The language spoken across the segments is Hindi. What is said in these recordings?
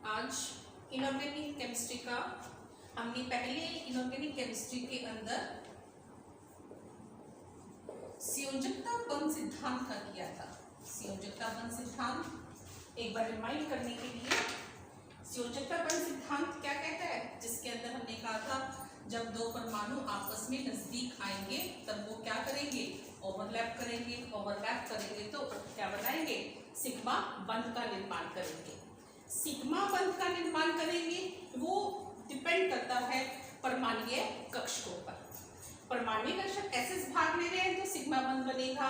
आज इनऑर्गेनिक केमिस्ट्री का हमने पहले इनऑर्गेनिक केमिस्ट्री के अंदर संयोजकता बंध सिद्धांत का किया था। संयोजकता बंध सिद्धांत एक बार रिमाइंड करने के लिए, संयोजकता बंध सिद्धांत क्या कहता है, जिसके अंदर हमने कहा था जब दो परमाणु आपस में नजदीक आएंगे तब वो क्या करेंगे, ओवरलैप करेंगे। ओवरलैप करेंगे तो क्या बनाएंगे, सिग्मा बंध का निर्माण करेंगे। सिग्मा बंध का निर्माण करेंगे वो डिपेंड करता है परमाणुीय कक्षकों पर। परमाणुीय कक्षक SS भाग ले रहे हैं तो सिग्मा बंध बनेगा,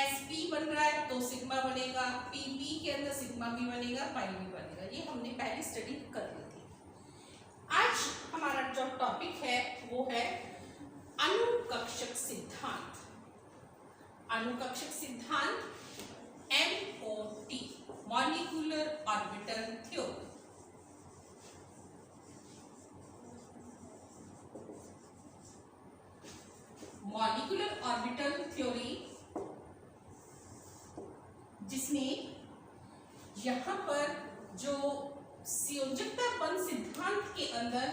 SP बन रहा है तो सिग्मा बनेगा, PP के अंदर सिग्मा भी बनेगा, पाई भी बनेगा। ये हमने पहले स्टडी कर ली थी। आज हमारा जो टॉपिक है वो है अनुकक्षक सिद्धांत। अनुकक्षक सिद्धांत MOT, molecular orbital theory. Molecular orbital theory जिसमें यहाँ पर जो संयोजकता बंध सिद्धांत के अंदर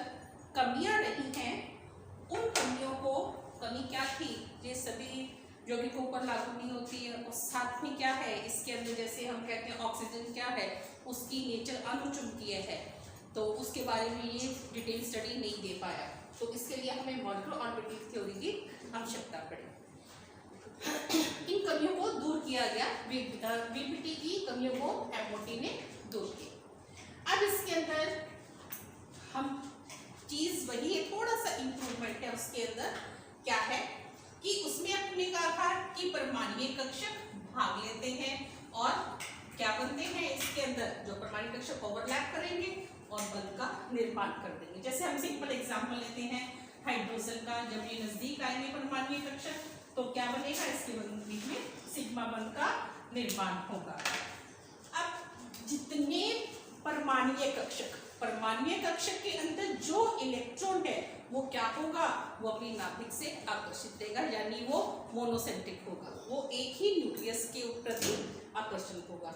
कमियां रही हैं, उन कमियों को, कमी क्या थी, ये सभी यौगिकों पर लागू नहीं होती है। और साथ में क्या है इसके अंदर, जैसे हम कहते हैं ऑक्सीजन क्या है, उसकी नेचर अणुचुंबकीय है, तो उसके बारे में ये डिटेल स्टडी नहीं दे पाया। तो इसके लिए हमें मॉलिक्यूलर ऑर्बिटल थ्योरी की आवश्यकता पड़ी। इन कमियों को दूर किया गया, VPT की कमियों को MOT ने दूर किया। अब इसके अंदर हम चीज वही है, थोड़ा सा इंप्रूवमेंट है उसके अंदर। क्या है कि उसमें आपने कहा था कि परमाणुीय कक्षक भाग लेते हैं और क्या बनते हैं इसके अंदर, जो परमाणुीय कक्षक ओवरलैप करेंगे और बंध का निर्माण कर देंगे। जैसे हम सिंपल एग्जांपल लेते हैं हाइड्रोजन का, जब ये नजदीक आएंगे परमाणुीय कक्षक तो क्या बनेगा, इसके बीच में सिग्मा बंध का निर्माण होगा। अब जितने परमाणुीय कक्षक के अंदर जो इलेक्ट्रॉन है वो क्या होगा, वो अपनी नाभिक से आकर्षित रहेगा, यानी वो मोनोसेंट्रिक होगा, वो एक ही न्यूक्लियस के प्रति आकर्षण होगा।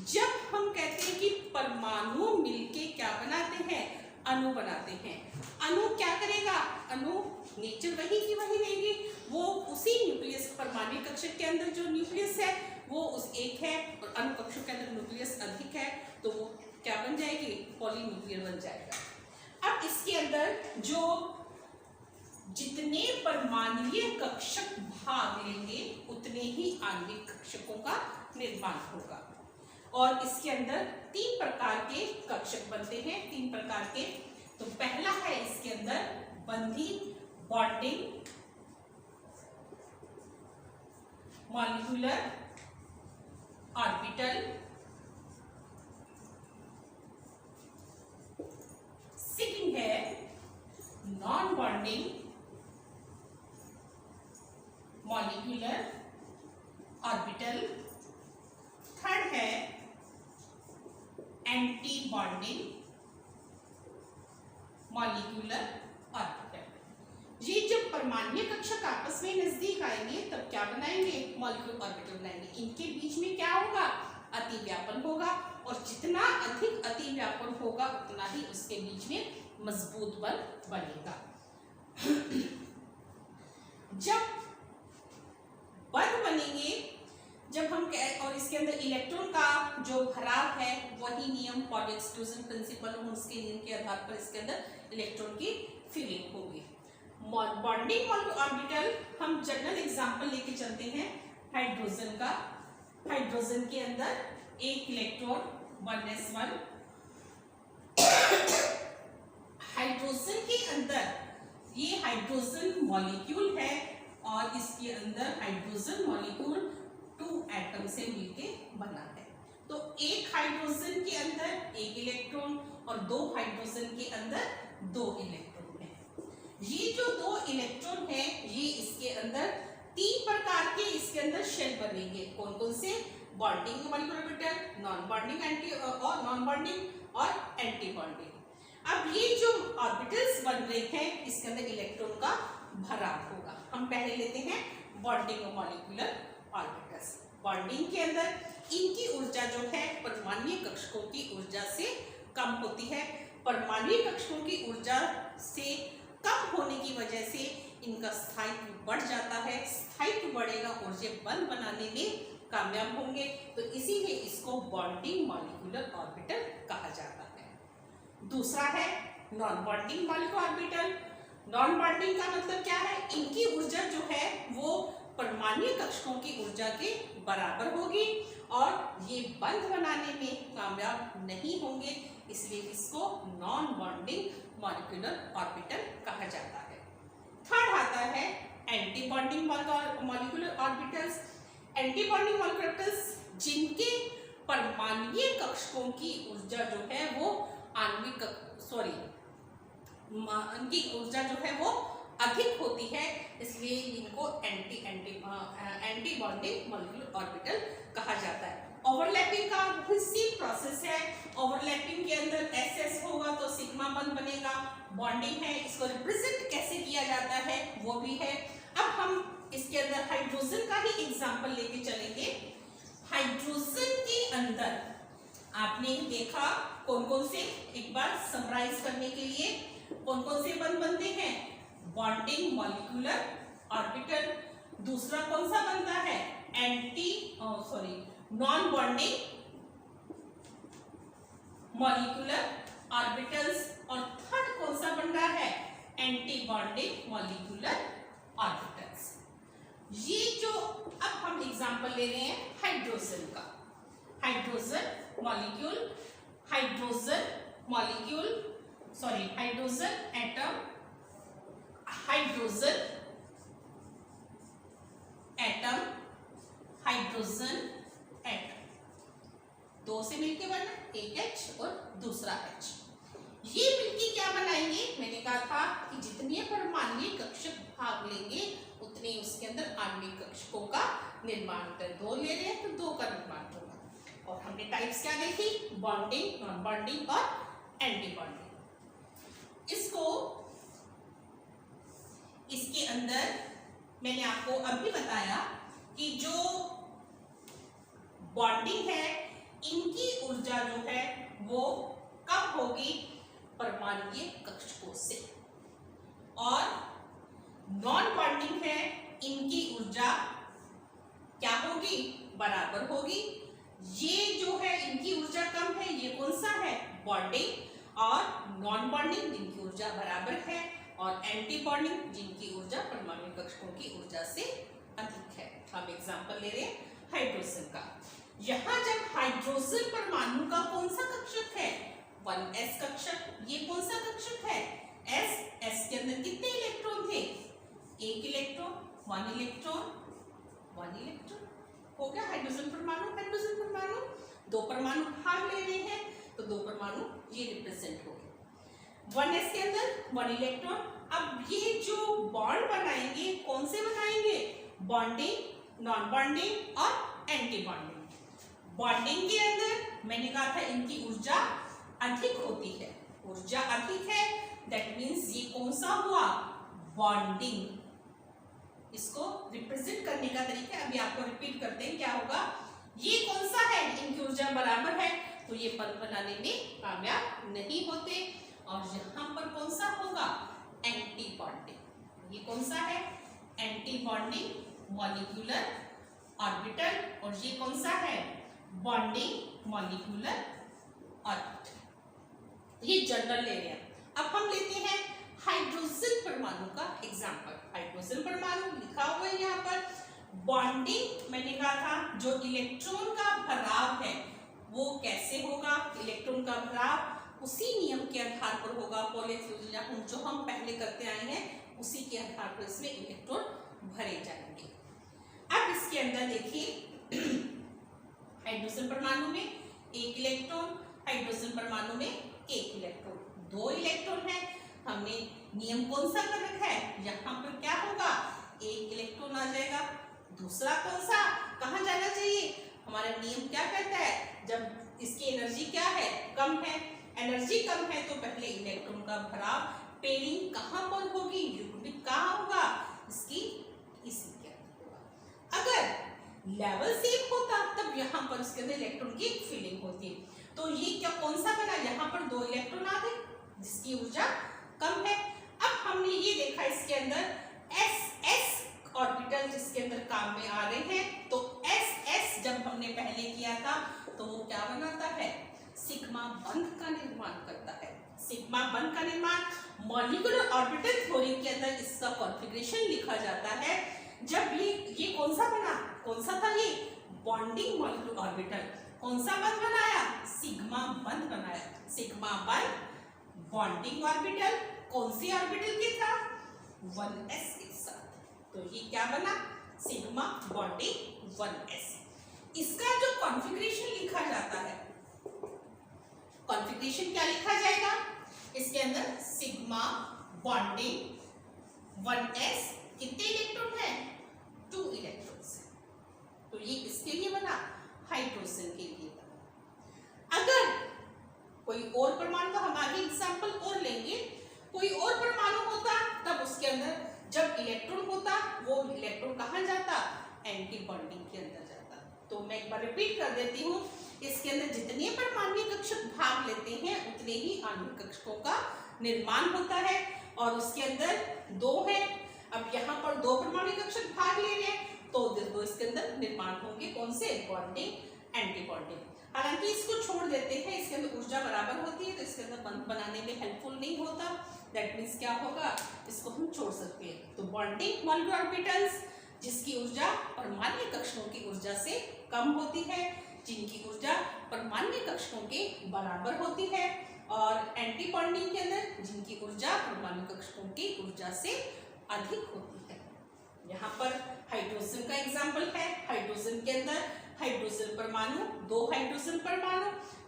जब हम कहते हैं कि परमाणु मिलके क्या बनाते हैं, अणु बनाते हैं, अणु क्या करेगा, अणु नेचर वही की वही रहेगी, वो उसी न्यूक्लियस, परमाणुीय कक्षक के अंदर जो न्यूक्लियस है वो उस एक है और अणु कक्षक के अंदर न्यूक्लियस अधिक है, तो वो क्या बन जाएगी, पॉलीन्यूक्लियर बन जाएगा। अब इसके अंदर जो जितने परमाणुीय कक्षक भाग लेंगे उतने ही आणविक कक्षकों का निर्माण होगा। और इसके अंदर 3 प्रकार के कक्षक बनते हैं, 3 प्रकार के। तो पहला है इसके अंदर बंधी, बॉन्डिंग, मॉलिक्यूलर ऑर्बिटल, सेकंड है non bonding, molecular orbital, third है एंटी बॉन्डिंग, मॉलिक्यूलर ऑर्बिटल। ये जब परमाणुीय कक्षक आपस में नजदीक आएंगे तब क्या बनाएंगे, मॉलिक्यूलर ऑर्बिटल बनाएंगे। इनके बीच में क्या होगा, अतिव्यापन होगा, और जितना अधिक अतिव्यापन होगा उतना ही उसके बीच में मजबूत बंध बनेगा। जब बंध बनेंगे, जब हम और इसके अंदर इलेक्ट्रॉन का जो भराव है वही नियम पॉली एक्सक्लूजन प्रिंसिपल, उसके नियम के आधार पर इसके अंदर इलेक्ट्रॉन की फिलिंग होगी। बॉन्डिंग ऑर्बिटल हम जनरल एग्जांपल लेके चलते हैं हाइड्रोजन का। हाइड्रोजन के अंदर एक इलेक्ट्रॉन 1s1, हाइड्रोजन के अंदर ये हाइड्रोजन मॉलिक्यूल है और इसके अंदर हाइड्रोजन मॉलिक्यूल 2 एटम से मिलके बना है। तो एक हाइड्रोजन के अंदर एक इलेक्ट्रॉन और 2 हाइड्रोजन के अंदर 2 इलेक्ट्रॉन है। ये जो 2 इलेक्ट्रॉन है ये इसके अंदर 3 प्रकार के इसके अंदर शेल बनेंगे। कौन कौन से, bonding molecular orbital, non bonding और एंटी बॉन्डिंग। अब ये जो ऑर्बिटल्स बन रहे हैं इसके अंदर इलेक्ट्रॉन का भराव होगा। हम पहले लेते हैं बॉन्डिंग मॉलिक्यूलर ऑर्बिटल्स। बॉन्डिंग के अंदर इनकी ऊर्जा जो है परमाणुीय कक्षकों की ऊर्जा से कम होती है। परमाणु कक्षकों की ऊर्जा से कम होने की वजह से इनका स्थायित्व बढ़ जाता है। स्थायित्व बढ़ेगा और ये बंध बनाने में कामयाब होंगे, तो इसीलिए इसको बॉन्डिंग मॉलिक्यूलर ऑर्बिटल कहा जाता है। दूसरा है non bonding molecular orbital. Non bonding का मतलब क्या है? इनकी ऊर्जा जो है वो परमाणु कक्षकों की ऊर्जा के बराबर होगी और ये बंध बनाने में कामयाब नहीं होंगे, इसलिए इसको नॉन बॉन्डिंग मॉलिक्यूलर ऑर्बिटल कहा जाता है। थर्ड आता है anti bonding molecular orbitals. Anti bonding molecular orbitals जिनके परमाणुीय कक्षकों की ऊर्जा जो है वो उनकी ऊर्जा जो है वो अधिक होती है, इसलिए इनको एंटी बॉन्डिंग मॉलिक्यूलर ऑर्बिटल कहा जाता है। ओवरलैपिंग का सेम प्रोसेस है। ओवरलैपिंग के अंदर SS होगा तो सिग्मा बंध बनेगा। बॉन्डिंग है, इसको रिप्रेजेंट कैसे किया जाता है वो भी है। अब हम इसके अंदर हाइड्रोजन का ही एग्जांपल लेके चलेंगे। हाइड्रोजन के अंदर आपने देखा कौन कौन से, एक बार समराइज करने के लिए, कौन कौन से बंध बनते हैं? Bonding molecular orbital. दूसरा कौन सा बनता है? Non bonding molecular orbitals. और थर्ड कौन सा बन रहा है? Anti bonding molecular orbitals. ये जो अब हम एग्जांपल ले रहे हैं हाइड्रोजन का। हाइड्रोजन एटम दो से मिलके बना, एक H और दूसरा H। ये मिलके क्या बनाएंगे? मैंने कहा था कि जितने परमाणु कक्षक भाग लेंगे उतने उसके अंदर आणविक कक्षकों का निर्माण होता है। 2 ले रहे हैं तो 2 का निर्माण होगा। और हमने टाइप्स क्या देखी? बॉन्डिंग, नॉन बॉन्डिंग और एंटी बॉन्डिंग। इसके अंदर मैंने आपको अभी बताया कि जो बॉन्डिंग है इनकी ऊर्जा जो है वो कम होगी परमाणुीय कक्षकों से, और नॉन बॉन्डिंग है इनकी ऊर्जा क्या होगी? बराबर होगी। ये जो है इनकी ऊर्जा कम है, ये कौन सा है? बॉन्डिंग। और नॉन बॉन्डिंग जिनकी ऊर्जा बराबर है, और एंटी बॉन्डिंग जिनकी ऊर्जा परमाणु कक्षकों की ऊर्जा से अधिक है। हम एग्जांपल ले रहे हैं हाइड्रोजन का। यहाँ जब हाइड्रोजन परमाणु का कौन सा कक्षक है? 1s कक्षक। ये कौन सा कक्षक है? S के अंदर कितने इलेक्ट्रॉन थे? 1 इलेक्ट्रॉन, 1 इलेक्ट्रॉन हो गया हाइड्रोजन परमाणु। 2 परमाणु भाग ले रहे हैं तो 2 परमाणु ये रिप्रेजेंट हो गए। 1s के अंदर 1 इलेक्ट्रॉन। अब ये जो बॉन्ड बनाएंगे कौन से बनाएंगे? बॉन्डिंग, नॉन बॉन्डिंग और एंटी बॉन्डिंग। बॉन्डिंग के अंदर मैंने कहा था इनकी ऊर्जा अधिक होती है। ऊर्जा अधिक है, दैट मीन्स ये कौन सा हुआ? बॉन्डिंग। इसको रिप्रेजेंट करने का तरीका अभी आपको रिपीट करते हैं, क्या होगा? ये कौन सा है? इनकी ऊर्जा बराबर है तो ये बंध बनाने में कामयाब नहीं होते। और यहाँ पर कौन सा होगा? Anti bonding. ये कौन सा है? Anti bonding molecular orbital. और ये कौन सा है? Bonding molecular orbital. ये जनरल ले रहे हैं। अब हम लेते हैं हाइड्रोजन परमाणु का एग्जांपल। हाइड्रोजन परमाणु लिखा हुआ है यहाँ पर। बॉन्डिंग मैंने कहा था जो इलेक्ट्रॉन का भराव है वो कैसे होगा? इलेक्ट्रॉन का भराव उसी नियम के आधार पर होगा, पॉली फ्यूजन जो हम पहले करते आए हैं उसी के आधार पर इसमें इलेक्ट्रॉन भरे जाएंगे। अब इसके अंदर देखिए हाइड्रोजन परमाणु में 1 इलेक्ट्रॉन, हाइड्रोजन परमाणु में 1 इलेक्ट्रॉन, 2 इलेक्ट्रॉन है। हमने नियम कौन सा कर रखा है? यहाँ पर क्या होगा? 1 इलेक्ट्रॉन आ जाएगा। दूसरा कौन सा? कहाँ जाना चाहिए? हमारा नियम क्या कहता है? जब इसकी एनर्जी क्या है? कम है। एनर्जी कम है तो पहले इलेक्ट्रॉन का भराव, पेयरिंग कहाँ पर होगी? युग्मित कहाँ होगा? इसकी इसी के अंदर होगा। अगर लेवल सेम होता तब यहाँ पर उसके अंदर इलेक्ट्रॉन की फिलिंग होती। तो ये क्या कौन सा बना? यहाँ पर 2 जिसकी ऊर्जा कम है। अब हमने ये देखा इसके अंदर एस ऑर्बिटल जिसके अंदर काम में आ रहे हैं, तो एस जब हमने पहले किया था तो वो क्या बनाता है, सिग्मा बंध का निर्माण करता है। सिग्मा बंध का निर्माण मॉलिक्यूलर ऑर्बिटल थ्योरी के अंदर इसका कॉन्फ़िगरेशन लिखा जाता है। जब ये कौन सा बना, कौन सा था ये, बॉन्डिंग मॉलिक्यूलर ऑर्बिटल। कौन सा बंध बनाया, सिग्मा बंध बनाया। सिग्मा बंध बॉन्डिंग ऑर्बिटल कौन सी ऑर्बिटल के था, 1s के साथ। तो ये क्या बना, सिग्मा बॉन्डिंग 1s। इसका जो कॉन्फ़िगरेशन लिखा जाता है, कॉन्फ़िगरेशन क्या लिखा जाएगा, इसके अंदर सिग्मा बॉन्डिंग 1s कितने इलेक्ट्रॉन है, 2 इलेक्ट्रॉन्स। तो ये किसके लिए बना, हाइड्रोजन के लिए बना। अगर कोई और परमाणु, तो हम आगे एग्जांपल और लेंगे, कोई और परमाणु होता तब उसके अंदर जब इलेक्ट्रॉन होता वो इलेक्ट्रॉन कहाँ जाता, एंटी बॉन्डिंग के अंदर जाता। तो मैं एक बार रिपीट कर देती हूँ, इसके अंदर जितने परमाणु कक्षक भाग लेते हैं उतने ही आणविक कक्षकों का निर्माण होता है, और उसके अंदर 2 है। अब यहाँ पर 2 परमाणु कक्षक भाग ले रहे हैं तो 2 इसके अंदर निर्माण होंगे, कौन से, बॉन्डिंग एंटी बॉन्डिंग। हालांकि इसको छोड़ देते हैं, इसके अंदर ऊर्जा बराबर होती है तो इसके अंदर बंध बनाने में हेल्पफुल नहीं होता। दैट मीन्स क्या होगा, इसको हम छोड़ सकते हैं। तो बॉन्डिंग मॉलिक्यूलर ऑर्बिटल्स जिसकी ऊर्जा परमाणु कक्षकों की ऊर्जा से कम होती है, जिनकी ऊर्जा परमाणु कक्षकों के बराबर होती है, और एंटी बॉन्डिंग के अंदर जिनकी ऊर्जा परमाणु कक्षकों की ऊर्जा से अधिक होती है। यहाँ पर हाइड्रोजन का एग्जाम्पल है। हाइड्रोजन के अंदर हाइड्रोजन परमाणु, 2 हाइड्रोजन परमाणु,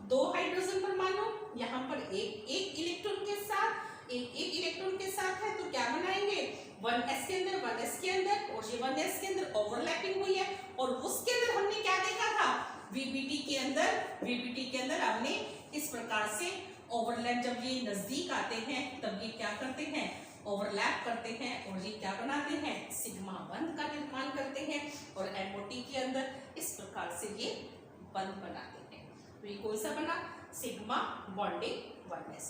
2 हाइड्रोजन परमाणु यहाँ पर एक इलेक्ट्रॉन के साथ, एक इलेक्ट्रॉन के साथ है, तो क्या बनाएंगे, 1s के अंदर, 1s के अंदर, और ये 1s के अंदर ओवरलैपिंग हुई है। और उसके अंदर हमने क्या देखा था, VBT के अंदर हमने इस प्रकार से ओवरलैप, जब ये नजदीक आते हैं तब ये क्या करते हैं, ओवरलैप करते हैं, और ये क्या बनाते हैं, सिग्मा बंध का निर्माण करते हैं। और MOT के अंदर इस प्रकार से ये बंध बनाते हैं। तो ये कौन सा बना, सिग्मा बॉन्डिंग 1s।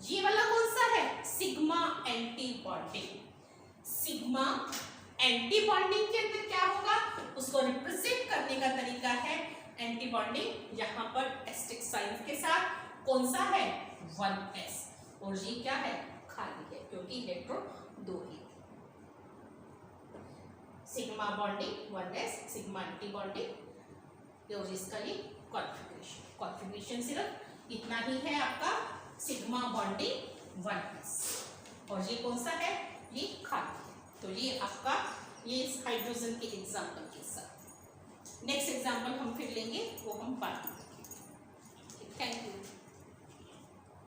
ये वाला कौन सा है, sigma anti bonding. Sigma anti bonding के अंदर क्या होगा, उसको रिप्रेजेंट करने का तरीका है एंटी बॉन्डिंग, यहाँ पर एस्टेरिक साइन के साथ, कौन सा है, 1s, और ये क्या है, खाली है क्योंकि इलेक्ट्रॉन 2 ही। Sigma bonding 1s, sigma anti bonding, और इसका ये कॉन्फ़िगरेशन सिर्फ इतना ही है आपका, सिग्मा बॉन्डिंग 1s, और ये कौन सा है, ये खाली है। तो ये आपका, ये इस हाइड्रोजन के एग्जाम्पल के साथ। नेक्स्ट एग्जाम्पल हम फिर लेंगे, वो हम बात करेंगे। Thank you.